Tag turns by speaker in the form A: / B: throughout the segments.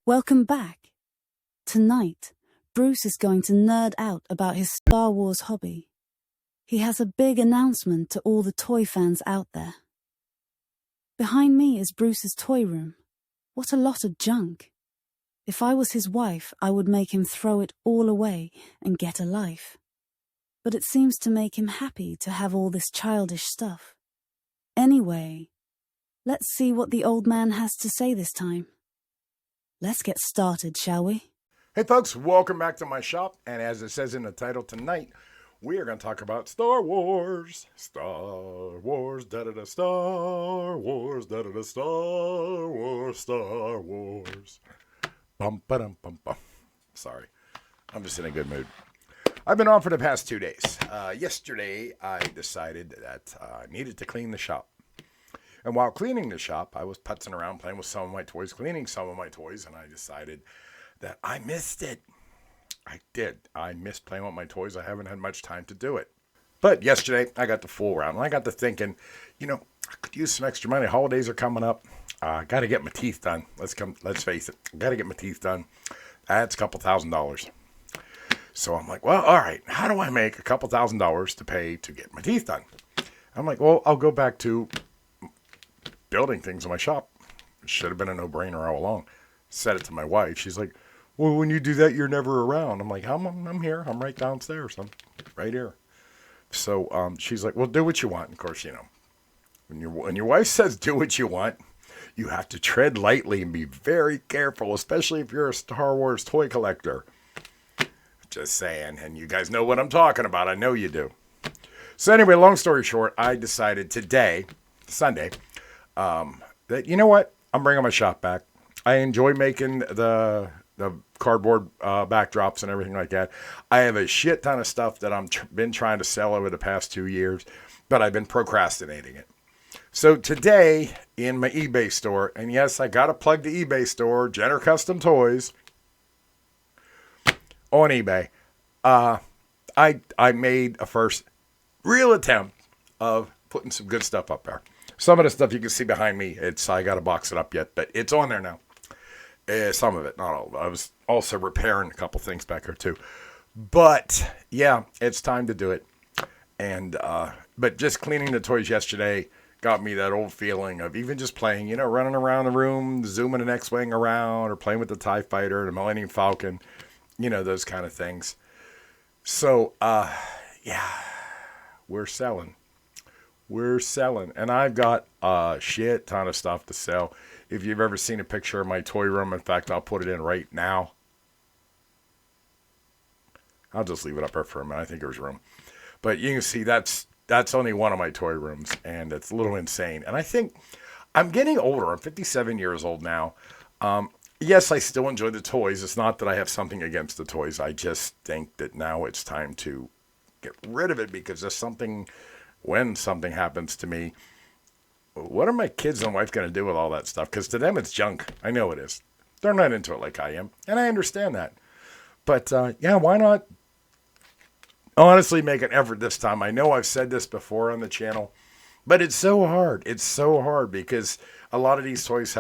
A: Welcome back. Tonight, Bruce is going to nerd out about his Star Wars hobby. He has a big announcement to all the toy fans out there. Behind me is Bruce's toy room. What a lot of junk. If I was his wife, I would make him throw it all away and get a life. But it seems to make him happy to have all this childish stuff. Anyway, let's see what the old man has to say this time. Let's get started, shall we?
B: Hey folks, welcome back to my shop, and as it says in the title tonight, we are going to talk about Star Wars. Star Wars, da-da-da, Star Wars, da-da-da, Star Wars, Star Wars. Bum-ba-dum-bum-bum. Sorry, I'm just in a good mood. I've been on for the past 2 days. Yesterday, I decided that I needed to clean the shop. And while cleaning the shop, I was putzing around, playing with some of my toys, cleaning some of my toys, and I decided that I missed it. I did. I missed playing with my toys. I haven't had much time to do it. But yesterday, I got to fool around, and I got to thinking, I could use some extra money. Holidays are coming up. I got to get my teeth done. Let's face it. I got to get my teeth done. That's a couple $1,000s. So I'm like, well, all right. How do I make a couple $1,000s to pay to get my teeth done? I'm like, well, I'll go back to building things in my shop. It should have been a no-brainer all along. Said it to my wife. She's like, well, when you do that, you're never around. I'm like, I'm here. I'm right downstairs. I'm right here. So she's like, well, do what you want. Of course, when your wife says do what you want, you have to tread lightly and be very careful, especially if you're a Star Wars toy collector. Just saying. And you guys know what I'm talking about. I know you do. So anyway, long story short, I decided today, Sunday, that, you know what? I'm bringing my shop back. I enjoy making the cardboard backdrops and everything like that. I have a shit ton of stuff that I've been trying to sell over the past 2 years, but I've been procrastinating it. So today in my eBay store, and yes, I got to plug the eBay store, Jenner Custom Toys, on eBay, I made a first real attempt of putting some good stuff up there. Some of the stuff you can see behind me, I got to box it up yet, but it's on there now. Some of it, not all of it. I was also repairing a couple things back there too. But yeah, it's time to do it. And but just cleaning the toys yesterday got me that old feeling of even just playing, running around the room, zooming an X-Wing around, or playing with the TIE Fighter, the Millennium Falcon, those kind of things. So yeah, we're selling. And I've got a shit ton of stuff to sell. If you've ever seen a picture of my toy room, in fact, I'll put it in right now. I'll just leave it up there for a minute. I think there's room. But you can see that's only one of my toy rooms, and it's a little insane. And I think I'm getting older. I'm 57 years old now. Yes, I still enjoy the toys. It's not that I have something against the toys. I just think that now it's time to get rid of it because when something happens to me, what are my kids and wife going to do with all that stuff? Because to them, it's junk. I know it is. They're not into it like I am, and I understand that. But, yeah, why not honestly make an effort this time? I know I've said this before on the channel, but it's so hard. It's so hard because a lot of these toys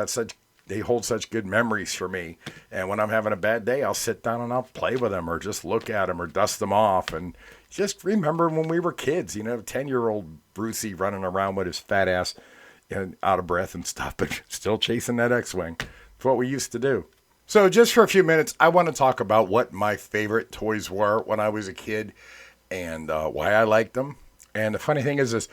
B: they hold such good memories for me. And when I'm having a bad day, I'll sit down and I'll play with them or just look at them or dust them off and just remember when we were kids, 10-year-old Brucey running around with his fat ass and out of breath and stuff, but still chasing that X-Wing. It's what we used to do. So just for a few minutes, I want to talk about what my favorite toys were when I was a kid and why I liked them. And the funny thing is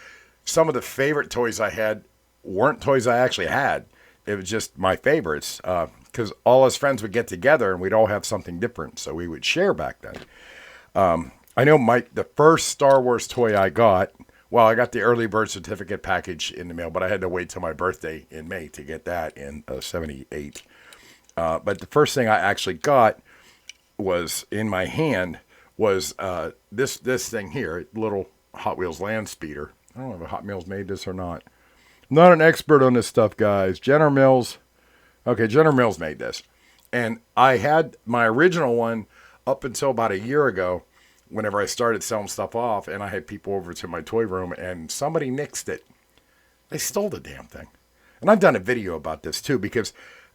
B: some of the favorite toys I had weren't toys I actually had. It was just my favorites because all us friends would get together and we'd all have something different. So we would share back then. I know the first Star Wars toy I got, I got the early bird certificate package in the mail, but I had to wait till my birthday in May to get that in 78. But the first thing I actually got was in my hand was this thing here, little Hot Wheels land speeder. I don't know if Hot Wheels made this or not. I'm not an expert on this stuff, guys. General Mills made this. And I had my original one up until about a year ago whenever I started selling stuff off, and I had people over to my toy room, and somebody nixed it. They stole the damn thing. And I've done a video about this, too, because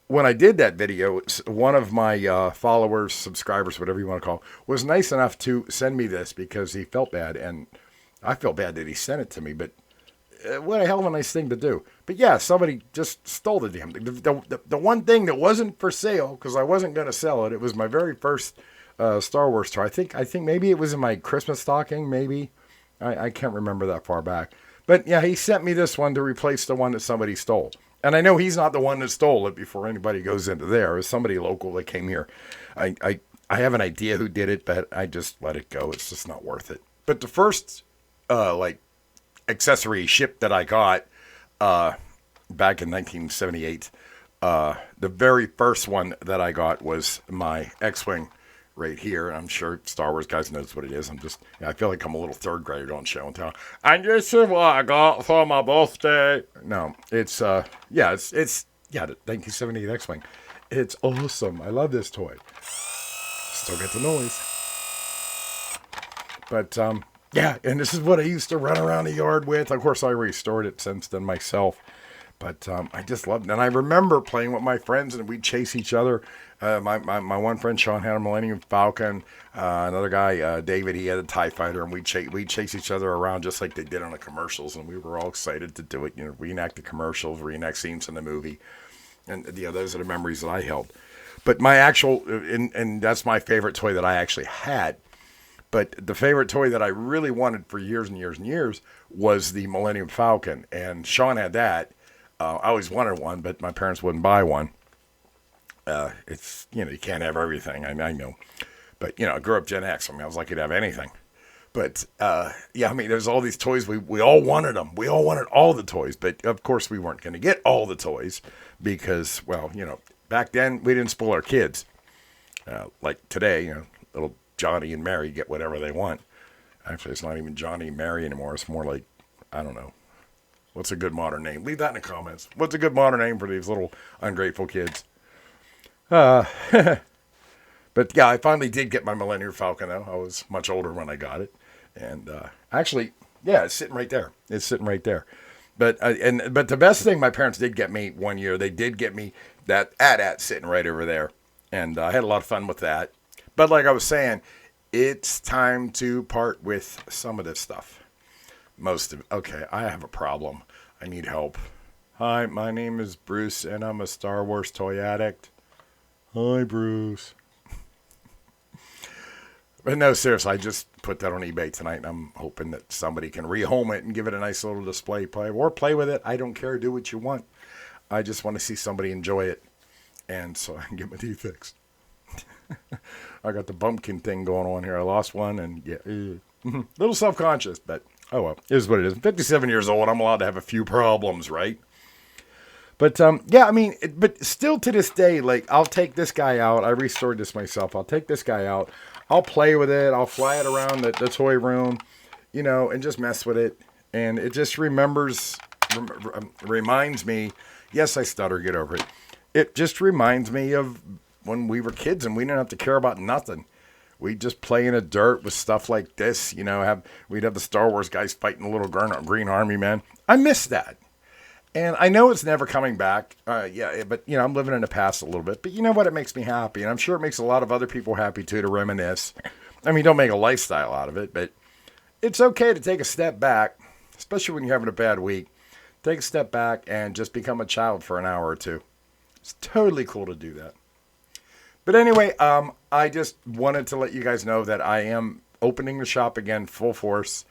B: when I did that video, one of my followers, subscribers, whatever you want to call, was nice enough to send me this because he felt bad, and I felt bad that he sent it to me. But what a hell of a nice thing to do. But yeah, somebody just stole the damn thing. The one thing that wasn't for sale, because I wasn't going to sell it, it was my very first Star Wars toy. I think maybe it was in my Christmas stocking. Maybe I can't remember that far back. But yeah, he sent me this one to replace the one that somebody stole. And I know he's not the one that stole it before anybody goes into there. It was somebody local that came here. I have an idea who did it, but I just let it go. It's just not worth it. But the first accessory ship that I got back in 1978, the very first one that I got was my X-Wing right here. I'm sure Star Wars guys knows what it is. I feel like I'm a little third grader on show and tell. And this is what I got for my birthday. No, it's the 1978 X-Wing. It's awesome. I love this toy. Still get the noise. But, yeah, and this is what I used to run around the yard with. Of course, I restored it since then myself. But I just loved it. And I remember playing with my friends, and we'd chase each other. My one friend, Sean, had a Millennium Falcon. Another guy, David, he had a TIE Fighter. And we'd chase each other around just like they did on the commercials. And we were all excited to do it. You know, reenact the commercials, reenact scenes in the movie. And, those are the memories that I held. But my actual, and that's my favorite toy that I actually had. But the favorite toy that I really wanted for years and years and years was the Millennium Falcon. And Sean had that. I always wanted one, but my parents wouldn't buy one. It's, you can't have everything. I know. But, I grew up Gen X. I was lucky to have anything. But, there's all these toys. We all wanted them. We all wanted all the toys. But, of course, we weren't going to get all the toys because, back then we didn't spoil our kids. Like today, little Johnny and Mary get whatever they want. Actually, it's not even Johnny and Mary anymore. It's more like, I don't know. What's a good modern name? Leave that in the comments. What's a good modern name for these little ungrateful kids? But yeah, I finally did get my Millennium Falcon, though. I was much older when I got it. And actually, yeah, it's sitting right there. But the best thing my parents did get me one year, they did get me that AT-AT sitting right over there. And I had a lot of fun with that. But like I was saying, it's time to part with some of this stuff. Most of it. Okay, I have a problem. I need help. Hi, my name is Bruce, and I'm a Star Wars toy addict. Hi, Bruce. But no, seriously, I just put that on eBay tonight, and I'm hoping that somebody can rehome it and give it a nice little display play, or play with it. I don't care. Do what you want. I just want to see somebody enjoy it, and so I can get my teeth fixed. I got the bumpkin thing going on here. I lost one, and a little self-conscious, but oh well, it is what it is. I'm 57 years old. I'm allowed to have a few problems, right? But but still to this day, like I'll take this guy out. I restored this myself. I'll take this guy out. I'll play with it. I'll fly it around the toy room, and just mess with it. And it just reminds me. Yes, I stutter. Get over it. It just reminds me of when we were kids and we didn't have to care about nothing. We'd just play in the dirt with stuff like this, we'd have the Star Wars guys fighting the little green army men. I miss that. And I know it's never coming back. But I'm living in the past a little bit. But you know what? It makes me happy. And I'm sure it makes a lot of other people happy too to reminisce. I mean, don't make a lifestyle out of it, but it's okay to take a step back, especially when you're having a bad week. Take a step back and just become a child for an hour or two. It's totally cool to do that. But anyway, I just wanted to let you guys know that I am opening the shop again full force.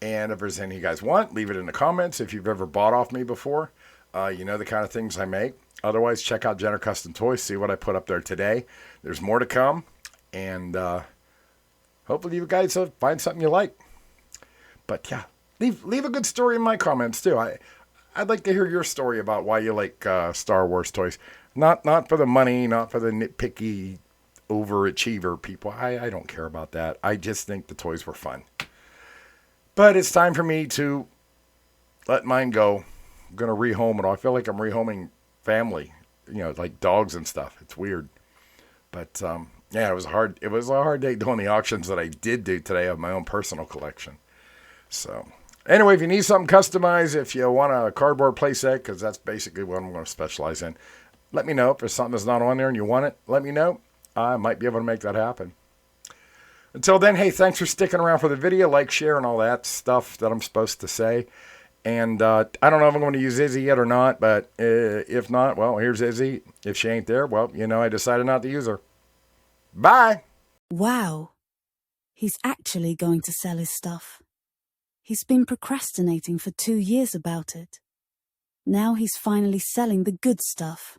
B: And if there's any you guys want, leave it in the comments. If you've ever bought off me before, you know the kind of things I make. Otherwise, check out Jenner Custom Toys. See what I put up there today. There's more to come. And hopefully you guys find something you like. But yeah, leave a good story in my comments too. I'd like to hear your story about why you like Star Wars toys. Not for the money, not for the nitpicky overachiever people. I don't care about that. I just think the toys were fun. But it's time for me to let mine go. I'm going to rehome it. I feel like I'm rehoming family, like dogs and stuff. It's weird. But yeah, it was a hard day doing the auctions that I did do today of my own personal collection. So anyway, if you need something customized, if you want a cardboard playset, because that's basically what I'm going to specialize in, Let me know if there's something that's not on there and you want it. Let me know. I might be able to make that happen. Until then, hey, thanks for sticking around for the video. Like, share, and all that stuff that I'm supposed to say. And I don't know if I'm going to use Izzy yet or not, but if not, well, here's Izzy. If she ain't there, well, I decided not to use her. Bye.
A: Wow. He's actually going to sell his stuff. He's been procrastinating for 2 years about it. Now he's finally selling the good stuff.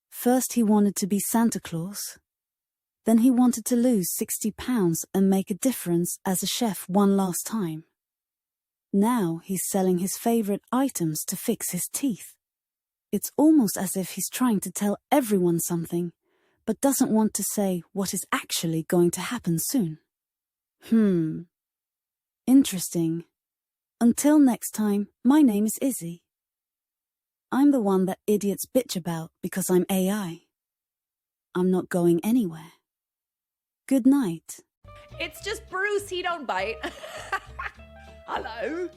A: First he wanted to be Santa Claus. Then he wanted to lose 60 pounds and make a difference as a chef one last time. Now he's selling his favorite items to fix his teeth. It's almost as if he's trying to tell everyone something, but doesn't want to say what is actually going to happen soon. Interesting. Until next time, my name is Izzy. I'm the one that idiots bitch about because I'm AI. I'm not going anywhere. Good night.
C: It's just Bruce, he don't bite. Hello.